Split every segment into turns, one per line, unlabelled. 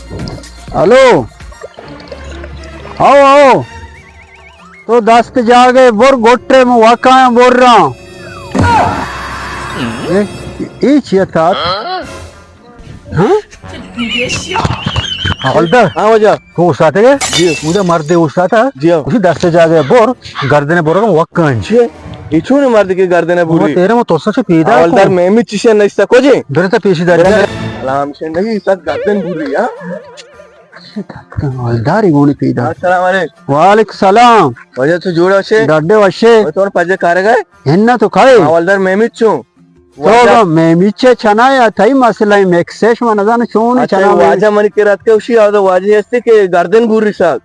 Hello, आओ आओ। तो दस्त जागे बोर गोट्रे में वाका बोल रहा हूँ। ये था। हाँ हवलदार,
हाँ वजह
तो उस आते गए
जी
मुझे मर्द उस आता
जी
उसी दस्त जागे बोर गर्दने बोर का वाका
इचू ने मार दी गर्दने
वो
पूरी
तेरे में तो सच पीदा
हवलदार मैं भी चीज़ें नहीं सको जी
मेरे तो पेशी दारी
आराम से नहीं सब गर्दन पूरी हाँ
हवलदार ही गोनी पीदा।
अस्सलाम वालेकुम
वालेकुम सलाम।
वजह तो जोड़ा से
डड्डे वशे
तो पजे कार गए
हेन्ना तो खाए
हवलदार मैं भी चूं
तो मेमिचे चना या थई मसला मेक्सेश मनदान चोन चना
वाजा मन के रात के उसी आदो वाजे हस्ते के गर्दन पूरी साथ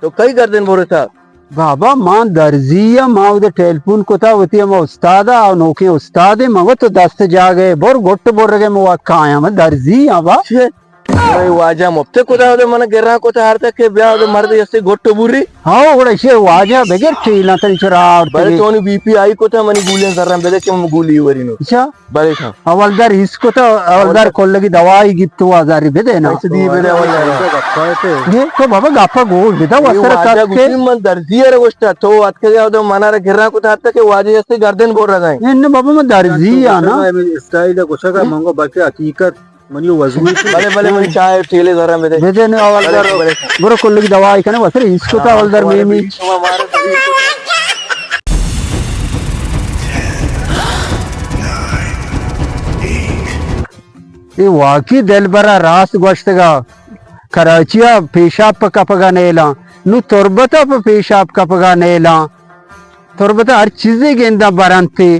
तो कई गर्दन बोरे था
बाबा मां दर्जिया मां उदे टेलीफोन को था वती हम उस्तादा और नौके उस्ताद मग तो दस्त जागे बोर गोट बोर गे मो काया म दर्जी आबा
वाजा मुफ्ते को था मन गिरा को था हर तक के ब्याह तो मर्द जैसे गोट बुरी
हां ओड़ा छे वाजा बेगर चीला तन चरा
बड़े तो बीपी आई को था मनी गुलियां कर रहा बेले के गुली वरी नो
अच्छा
बड़े था
हवलदार इसको तो हवलदार कोल्लगी दवाई गित्तु हजार बेदे ना
ऐसे दी बेले हवलदार
ये तो बाबा गापा गो बेदा वसर
वाजा
तक के
गुस्से मन दर्जी है गोष्ट तो अत के जाओ तो मना रे गिरा को था तक के वाजे जैसे गर्दन बोल रहा है
इन बाबा में दर्जी आना
स्टाइल गोशा का मंगो बाकी हकीकत मनी वजूद
भले भले मनी चाय ठेले धरा में दे
बेदे ने हवलदार बुरो कोल्लगी दवाई कने वसर इसको तो हवलदार में ये वाकी दिल बरा रास गोश्तगा कराचिया पेशाब कपगा नेला नु तुरबता पेशाब कपगा नेला तुरबता हर चीजें गेंदा बरंती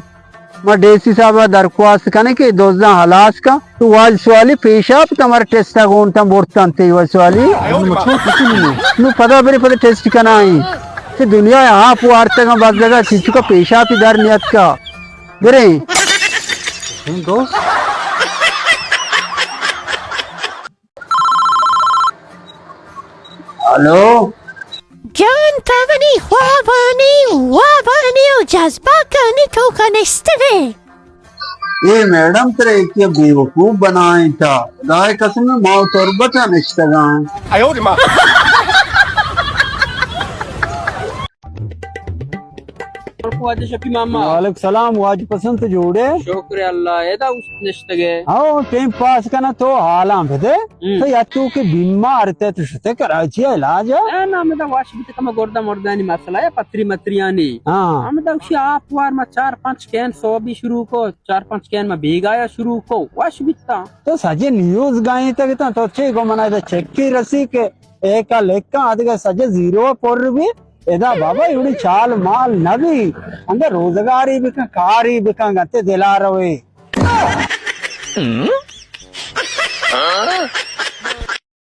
मैं डेसी साहब दरख्वास्त कने के दोस्ता हलास का तो वाल सवाली पेशाब तमर टेस्ट कौन तम बोरतंते वाल सवाली नु पता बरे पता टेस्ट कना आई कि दुनिया यहाँ पुआरते का बस जगह चीचू का पेशाब इधर नियत का बरे दोस्त हेलो
John Tavani Wabani जज्बा करने तो कनिष्ठवे
ये मैडम तेरे क्या बेवकूफ बनाए था गाय कसम में माँ तुरबत निश्तगा वालेकुम सलाम वाज पसंद जोड़े
शुक्र अल्लाह एदा उस निश्तगे
हाँ टाइम पास करना तो हालां भेदे तो या तू के बीमार थे तो शते कराची इलाज
ए ना में दा वाश भी तम गोरदा मर्दानी मसला है पत्री मत्रियानी
हाँ
हम दा उसी आप वार में 4-5 कैन सो भी शुरू को 4-5 कैन में भीगाया शुरू को वाश बिता
तो सजे न्यूज़ गाई तक तो अच्छे को मना दे चेक की रसी के एक का लेका आदि सजे जीरो पर भी एदा बाबा इवड़ी चाल माल नवी अंदर रोजगारी बिका कारी बिका गते दिला रहे